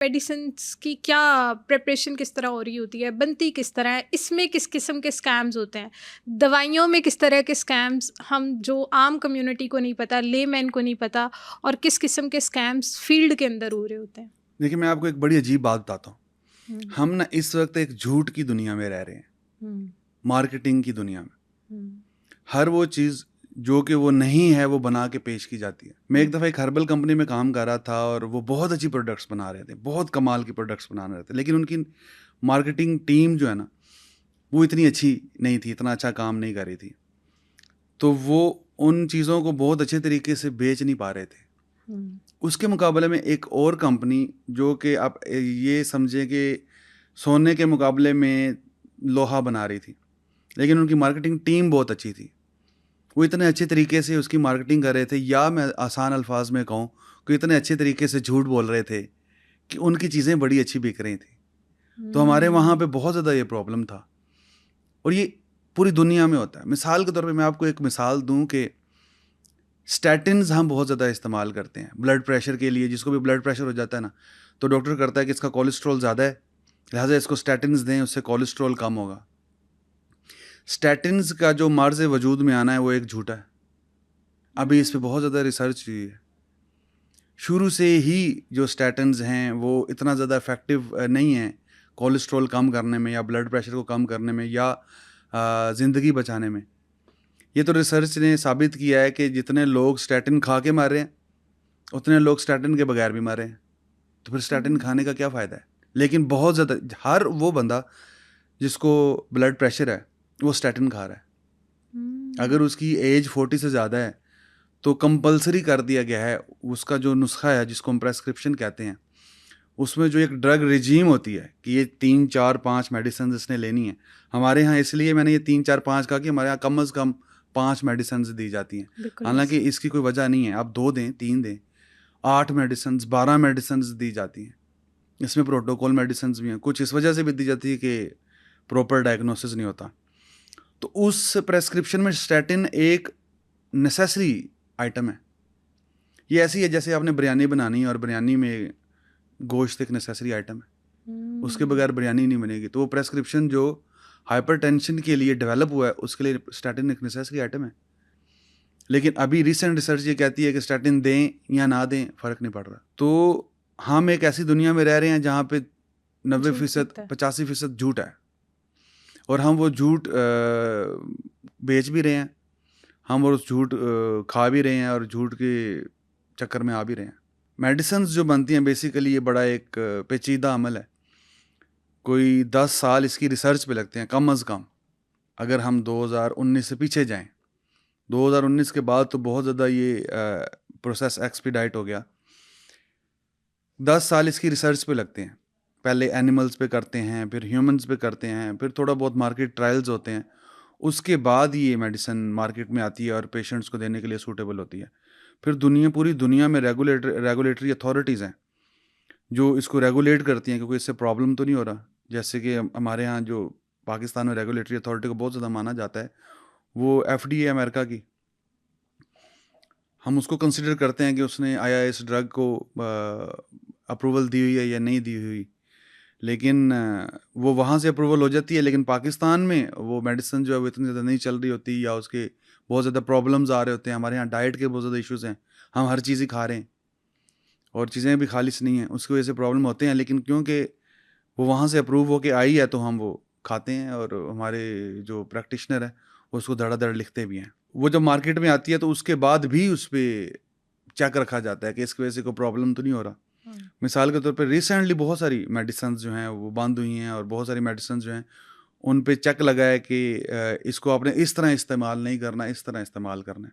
Medicines की क्या preparation किस तरह हो रही होती है, बनती किस तरह है, इसमें किस किस्म के स्कैम्स होते हैं, दवाइयों में किस तरह के स्कैम्स हम जो आम कम्युनिटी को नहीं पता, लेमैन को नहीं पता, और किस किस्म के स्कैम्स फील्ड के अंदर हो रहे होते हैं। देखिए, मैं आपको एक बड़ी अजीब बात बताता हूँ। हम्म, हम ना इस वक्त एक झूठ की दुनिया में रह रहे हैं, हम्म, मार्केटिंग की दुनिया में। हम्म, हर वो चीज़ जो कि वो नहीं है वो बना के पेश की जाती है। मैं एक दफ़ा एक हर्बल कंपनी में काम कर रहा था और वो बहुत अच्छी प्रोडक्ट्स बना रहे थे, बहुत कमाल की प्रोडक्ट्स बना रहे थे, लेकिन उनकी मार्केटिंग टीम जो है ना, वो इतनी अच्छी नहीं थी, इतना अच्छा काम नहीं कर रही थी। तो वो उन चीज़ों को बहुत अच्छे तरीके से बेच नहीं पा रहे थे। हम्म, उसके मुकाबले में एक और कंपनी, जो कि आप ये समझें कि सोने के मुकाबले में लोहा बना रही थी, लेकिन उनकी मार्केटिंग टीम बहुत अच्छी थी। वो इतने अच्छे तरीके से उसकी मार्केटिंग कर रहे थे, या मैं आसान अल्फाज में कहूँ कि इतने अच्छे तरीके से झूठ बोल रहे थे कि उनकी चीज़ें बड़ी अच्छी बिक रही थी। तो हमारे वहाँ पे बहुत ज़्यादा ये प्रॉब्लम था, और ये पूरी दुनिया में होता है। मिसाल के तौर पे मैं आपको एक मिसाल दूँ कि स्टैटिन्स हम बहुत ज़्यादा इस्तेमाल करते हैं ब्लड प्रेशर के लिए। जिसको भी ब्लड प्रेशर हो जाता है ना, तो डॉक्टर करता है कि इसका कोलेस्ट्रॉल ज़्यादा है, लिहाजा इसको स्टैटिन्स दें, उससे कोलेस्ट्रॉल कम होगा। स्टैटिन्स का जो मर्ज़ वजूद में आना है वो एक झूठा है। अभी इस पे बहुत ज़्यादा रिसर्च हुई है। शुरू से ही जो स्टैटिन्स हैं वो इतना ज़्यादा इफ़ेक्टिव नहीं है कोलेस्ट्रॉल कम करने में, या ब्लड प्रेशर को कम करने में, या ज़िंदगी बचाने में। ये तो रिसर्च ने साबित किया है कि जितने लोग स्टैटिन खा के मारे हैं, उतने लोग स्टैटिन के बगैर भी मरे हैं। तो फिर स्टैटिन खाने का क्या फ़ायदा है? लेकिन बहुत ज़्यादा हर वो बंदा जिसको ब्लड प्रेशर है, वो स्टैटिन खा रहा है। अगर उसकी एज 40 से ज़्यादा है, तो कंपल्सरी कर दिया गया है, उसका जो नुस्खा है जिसको हम प्रेस्क्रिप्शन कहते हैं, उसमें जो एक ड्रग रिजीम होती है कि ये 3, 4, 5 मेडिसिन इसने लेनी है। हमारे यहाँ इसलिए मैंने ये 3, 4, 5 कहा कि हमारे यहाँ कम से कम 5 मेडिसिन दी जाती हैं। बिकॉज हालाँकि इसकी कोई वजह नहीं है, आप 2 दें, 3 दें, 8 मेडिसिन, 12 मेडिसिन दी जाती हैं। इसमें प्रोटोकॉल मेडिसिन भी हैं। कुछ इस वजह से भी दी जाती है कि प्रॉपर डायग्नोसिस नहीं होता। तो उस प्रेस्क्रिप्शन में स्टैटिन एक नेसेसरी आइटम है। ये ऐसी है जैसे आपने बिरयानी बनानी है और बिरयानी में गोश्त एक नेसेसरी आइटम है, उसके बगैर बिरयानी नहीं बनेगी। तो वो प्रेस्क्रिप्शन जो हाइपरटेंशन के लिए डेवलप हुआ है, उसके लिए स्टैटिन एक नेसेसरी आइटम है। लेकिन अभी रिसेंट रिसर्च ये कहती है कि स्टैटिन दें या ना दें, फ़र्क नहीं पड़ रहा। तो हम एक ऐसी दुनिया में रह रहे हैं जहाँ पे 90% 85% झूठ है, और हम वो झूठ बेच भी रहे हैं, हम और उस झूठ खा भी रहे हैं, और झूठ के चक्कर में आ भी रहे हैं। मेडिसिन्स जो बनती हैं बेसिकली ये बड़ा एक पेचीदा अमल है। कोई 10 साल इसकी रिसर्च पे लगते हैं कम अज़ कम। अगर हम 2019 से पीछे जाएं, 2019 के बाद तो बहुत ज़्यादा ये प्रोसेस एक्सपीडाइट हो गया। 10 साल इसकी रिसर्च पे लगते हैं। पहले एनिमल्स पे करते हैं, फिर ह्यूमन्स पे करते हैं, फिर थोड़ा बहुत मार्केट ट्रायल्स होते हैं। उसके बाद ये मेडिसिन मार्केट में आती है और पेशेंट्स को देने के लिए सूटेबल होती है। फिर पूरी दुनिया में रेगुलेटरी अथॉरिटीज़ हैं जो इसको रेगुलेट करती हैं, क्योंकि इससे प्रॉब्लम तो नहीं हो रहा। जैसे कि हमारे यहाँ जो पाकिस्तान में रेगुलेटरी अथॉरिटी को बहुत ज़्यादा माना जाता है, वो एफडीए अमेरिका की। हम उसको कंसिडर करते हैं कि उसने आया इस ड्रग को अप्रूवल दी हुई है या नहीं दी हुई, लेकिन वो वहाँ से अप्रूवल हो जाती है, लेकिन पाकिस्तान में वो मेडिसिन जो है वो इतनी ज़्यादा नहीं चल रही होती, या उसके बहुत ज़्यादा प्रॉब्लम्स आ रहे होते हैं। हमारे यहाँ डाइट के बहुत ज़्यादा इश्यूज़ हैं, हम हर चीज़ ही खा रहे हैं और चीज़ें भी खालिश नहीं हैं, उसकी वजह से प्रॉब्लम होते हैं। लेकिन क्योंकि वो वहाँ से अप्रूव होके आई है, तो हम वो खाते हैं, और हमारे जो प्रैक्टिशनर है उसको धड़ाधड़ लिखते भी हैं। वो जब मार्केट में आती है तो उसके बाद भी उस पर चेक रखा जाता है कि इसकी वजह से कोई प्रॉब्लम तो नहीं हो रहा। मिसाल के तौर पे रिसेंटली बहुत सारी मेडिसिन जो हैं वो बंद हुई हैं, और बहुत सारी मेडिसिन जो हैं उन पे चेक लगा है कि इसको आपने इस तरह इस्तेमाल नहीं करना, इस तरह इस्तेमाल करना है।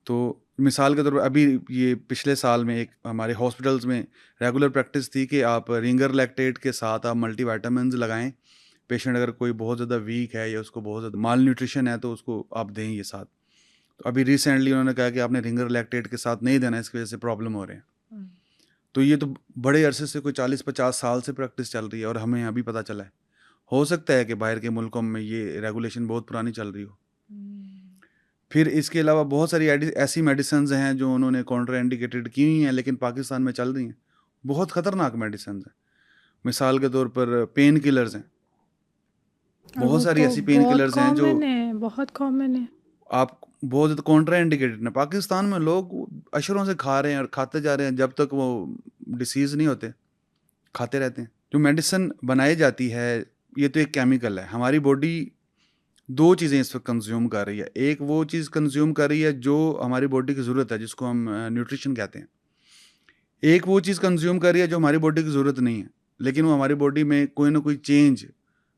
तो मिसाल के तौर पर अभी ये पिछले साल में एक हमारे हॉस्पिटल्स में रेगुलर प्रैक्टिस थी कि आप रिंगर लैक्टेट के साथ आप मल्टीविटामिन्स लगाएं। पेशेंट अगर कोई बहुत ज़्यादा वीक है या उसको बहुत ज़्यादा माल न्यूट्रिशन है, तो उसको आप दें ये साथ। तो अभी रिसेंटली उन्होंने कहा कि आपने रिंगर लैक्टेट के साथ नहीं देना, इसकी वजह से प्रॉब्लम हो रहे हैं। तो ये तो बड़े अरसे से, कोई 40-50 साल से प्रैक्टिस चल रही है, और हमें अभी पता चला है। हो सकता है कि बाहर के मुल्कों में ये रेगुलेशन बहुत पुरानी चल रही हो। फिर इसके अलावा बहुत सारी ऐसी मेडिसिन हैं जो उन्होंने कॉन्ट्रा इंडिकेटेड की हुई हैं, लेकिन पाकिस्तान में चल रही हैं। बहुत ख़तरनाक मेडिसिन हैं। मिसाल के तौर पर पेन किलर्स हैं, और वो बहुत सारी तो ऐसी पेन बहुत किलर्स हैं जो कॉमन है, बहुत कॉमन है। आप बहुत ज़्यादा कॉन्ट्रा इंडिकेटेड है। पाकिस्तान में लोग अशरों से खा रहे हैं और खाते जा रहे हैं, जब तक वो डिसीज़ नहीं होते, खाते रहते हैं। जो मेडिसिन बनाई जाती है, ये तो एक केमिकल है। हमारी बॉडी 2 चीज़ें इस वक़्त कंज़्यूम कर रही है। एक वो चीज़ कंज़्यूम कर रही है जो हमारी बॉडी की ज़रूरत है, जिसको हम न्यूट्रिशन कहते हैं। एक वो चीज़ कंज़्यूम कर रही है जो हमारी बॉडी की ज़रूरत नहीं है, लेकिन वो हमारी बॉडी में कोई ना कोई चेंज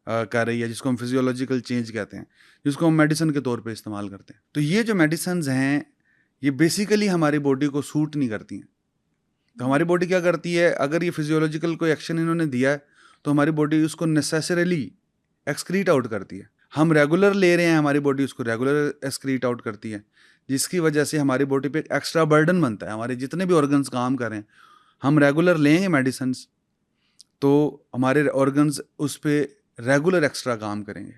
कर रही है, जिसको हम फिज़ियोलॉजिकल चेंज कहते हैं, जिसको हम मेडिसिन के तौर पे इस्तेमाल करते हैं। तो ये जो मेडिसिन्स हैं, ये बेसिकली हमारी बॉडी को सूट नहीं करती हैं। तो हमारी बॉडी क्या करती है, अगर ये फिज़ियोलॉजिकल कोई एक्शन इन्होंने दिया है, तो हमारी बॉडी उसको नेसेसरीली एक्सक्रीट आउट करती है। हम रेगुलर ले रहे हैं, हमारी बॉडी उसको रेगुलर एक्सक्रीट आउट करती है, जिसकी वजह से हमारी बॉडी पे एक एक्स्ट्रा बर्डन बनता है। हमारे जितने भी ऑर्गन्स काम कर रहे हैं, हम रेगुलर लेंगे मेडिसिन्स, तो हमारे ऑर्गन्स उस पे रेगुलर एक्स्ट्रा काम करेंगे।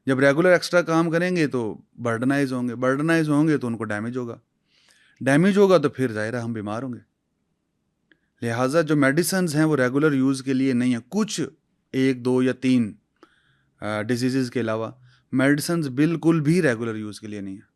जब रेगुलर एक्स्ट्रा काम करेंगे तो बर्डनाइज होंगे तो उनको डैमेज होगा तो फिर ज़ाहिर है हम बीमार होंगे। लिहाजा जो मेडिसिन्स हैं वो रेगुलर यूज़ के लिए नहीं है। कुछ 1, 2 या 3 डिजीज़ेज़ के अलावा मेडिसिन्स बिल्कुल भी रेगुलर यूज़ के लिए नहीं है।